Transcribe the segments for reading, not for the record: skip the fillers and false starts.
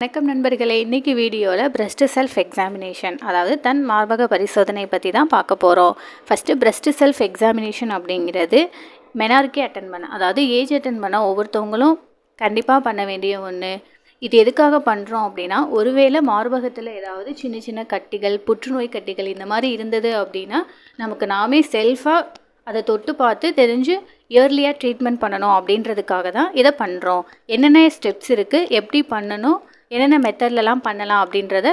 வணக்கம் நண்பர்களே, இன்றைக்கி வீடியோவில் பிரஸ்ட் செல்ஃப் எக்ஸாமினேஷன், அதாவது தன் மார்பக பரிசோதனை பற்றி தான் பார்க்க போகிறோம். ஃபஸ்ட்டு பிரஸ்ட் செல்ஃப் எக்ஸாமினேஷன் அப்படிங்கிறது மெனாரிக்கே அட்டன் பண்ண, அதாவது ஏஜ் அட்டன் பண்ண ஒவ்வொருத்தவங்களும் கண்டிப்பாக பண்ண வேண்டிய ஒன்று. இது எதுக்காக பண்ணுறோம் அப்படின்னா, ஒருவேளை மார்பகத்தில் ஏதாவது சின்ன சின்ன கட்டிகள், புற்றுநோய் கட்டிகள் இந்த மாதிரி இருந்தது அப்படின்னா நமக்கு நாமே செல்ஃபாக அதை தொட்டு பார்த்து தெரிஞ்சு இயர்லியாக ட்ரீட்மெண்ட் பண்ணணும் அப்படின்றதுக்காக தான் இதை பண்ணுறோம். என்னென்ன ஸ்டெப்ஸ் இருக்குது, எப்படி பண்ணணும், என்னென்ன மெத்தட்லலாம் பண்ணலாம் அப்படின்றத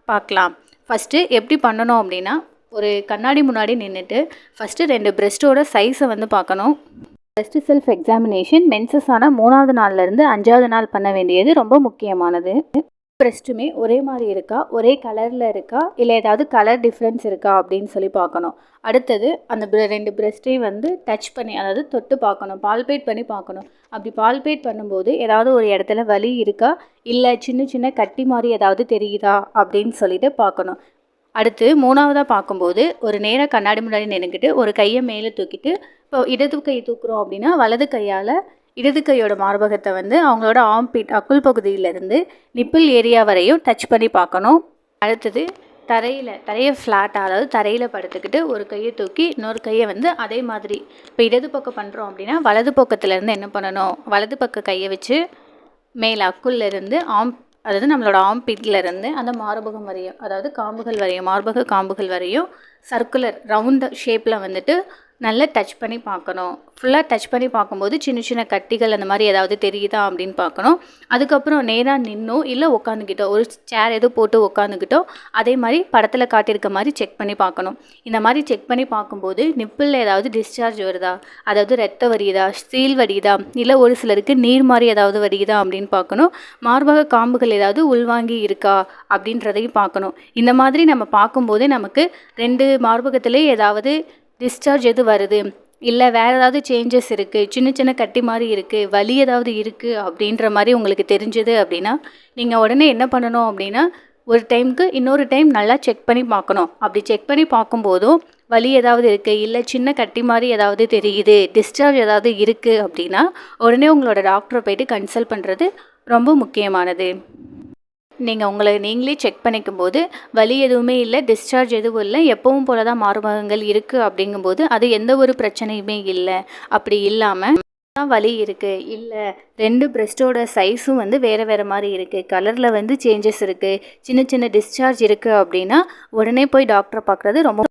பார்க்கலாம். ஃபஸ்ட்டு எப்படி பண்ணணும் அப்படின்னா, ஒரு கண்ணாடி முன்னாடி நின்றுட்டு ஃபஸ்ட்டு 2 பிரெஸ்ட்டோட சைஸை பார்க்கணும். பிரஸ்ட் செல்ஃப் எக்ஸாமினேஷன் மென்சஸ் ஆன 3வது நாள்லேருந்து 5வது நாள் பண்ண வேண்டியது ரொம்ப முக்கியமானது. பிரெஸ்ட்டுமே ஒரே மாதிரி இருக்கா, ஒரே கலரில் இருக்கா, இல்லை ஏதாவது கலர் டிஃப்ரென்ஸ் இருக்கா அப்படின்னு சொல்லி பார்க்கணும். அடுத்தது அந்த 2 பிரெஸ்ட்டையும் டச் பண்ணி, அதாவது தொட்டு பார்க்கணும், பால்பேட் பண்ணி பார்க்கணும். அப்படி பால்பேட் பண்ணும்போது ஏதாவது ஒரு இடத்துல வலி இருக்கா, இல்லை சின்ன சின்ன கட்டி மாதிரி ஏதாவது தெரியுதா அப்படின்னு சொல்லிட்டு பார்க்கணும். அடுத்து 3வதாக பார்க்கும்போது ஒரு நேராக கண்ணாடி முன்னாடி நின்றுக்கிட்டு ஒரு கையை மேலே தூக்கிட்டு, இப்போ இடது கை தூக்குறோம் அப்படின்னா வலது கையால் இடது கையோட மார்பகத்தை அவங்களோட ஆம்பிட் அக்குள் பகுதியிலேருந்து நிப்பிள் ஏரியா வரையும் டச் பண்ணி பார்க்கணும். அடுத்தது தரையை ஃப்ளாட்டாக, அதாவது தரையில் படுத்துக்கிட்டு ஒரு கையை தூக்கி இன்னொரு கையை அதே மாதிரி, இப்போ இடது பக்கம் பண்ணுறோம் அப்படின்னா வலது பக்கத்துலேருந்து என்ன பண்ணணும், வலது பக்க கையை வச்சு மேலே அக்குள்லேருந்து அதாவது நம்மளோட ஆம்பிட்லேருந்து அந்த மார்பகம் வரையும், அதாவது காம்புகள் வரையும், மார்பக காம்புகள் வரையும் சர்க்குலர் ரவுண்ட் ஷேப்பில் நல்லா டச் பண்ணி பார்க்கணும். ஃபுல்லாக டச் பண்ணி பார்க்கும்போது சின்ன சின்ன கட்டிகள் அந்த மாதிரி ஏதாவது தெரியுதா அப்படின்னு பார்க்கணும். அதுக்கப்புறம் நேராக நின்னோ இல்லை உட்காந்துக்கிட்டோ, ஒரு சேர் எதுவும் போட்டு உட்காந்துக்கிட்டோ அதே மாதிரி படத்தில் காட்டியிருக்க மாதிரி செக் பண்ணி பார்க்கணும். இந்த மாதிரி செக் பண்ணி பார்க்கும்போது நிப்பிளில் ஏதாவது டிஸ்சார்ஜ் வருதா, அதாவது ரத்தம் வடியுதா, சீல் வடியுதா, இல்லை ஒரு சிலருக்கு நீர் மாதிரி ஏதாவது வடியுதா அப்படின்னு பார்க்கணும். மார்பக காம்புகள் ஏதாவது உள்வாங்கி இருக்கா அப்படின்றதையும் பார்க்கணும். இந்த மாதிரி நம்ம பார்க்கும்போது நமக்கு 2 மார்பகத்திலே ஏதாவது டிஸ்சார்ஜ் எது வருது, இல்லை வேறு ஏதாவது சேஞ்சஸ் இருக்குது, சின்ன சின்ன கட்டி மாதிரி இருக்குது, வலி ஏதாவது இருக்குது அப்படின்ற மாதிரி உங்களுக்கு தெரிஞ்சது அப்படின்னா நீங்கள் உடனே என்ன பண்ணணும் அப்படின்னா, ஒரு டைமுக்கு இன்னொரு டைம் நல்லா செக் பண்ணி பார்க்கணும். அப்படி செக் பண்ணி பார்க்கும்போதும் வலி ஏதாவது இருக்குது, இல்லை சின்ன கட்டி மாதிரி ஏதாவது தெரியுது, டிஸ்சார்ஜ் ஏதாவது இருக்குது அப்படின்னா உடனே உங்களோட டாக்டரை போய்ட்டு கன்சல்ட் பண்ணுறது ரொம்ப முக்கியமானது. நீங்கள் உங்களை நீங்களே செக் பண்ணிக்கும் போது வலி எதுவுமே இல்லை, டிஸ்சார்ஜ் எதுவும் இல்லை, எப்பவும் போல தான் மார்பகங்கள் இருக்குது அப்படிங்கும்போது அது எந்த ஒரு பிரச்சனையுமே இல்லை. அப்படி இல்லாமல் வலி இருக்குது, இல்லை 2 பிரெஸ்ட்டோட சைஸும் வேறு வேறு மாதிரி இருக்குது, கலரில் சேஞ்சஸ் இருக்குது, சின்ன சின்ன டிஸ்சார்ஜ் இருக்குது அப்படின்னா உடனே போய் டாக்டரை பார்க்குறது ரொம்ப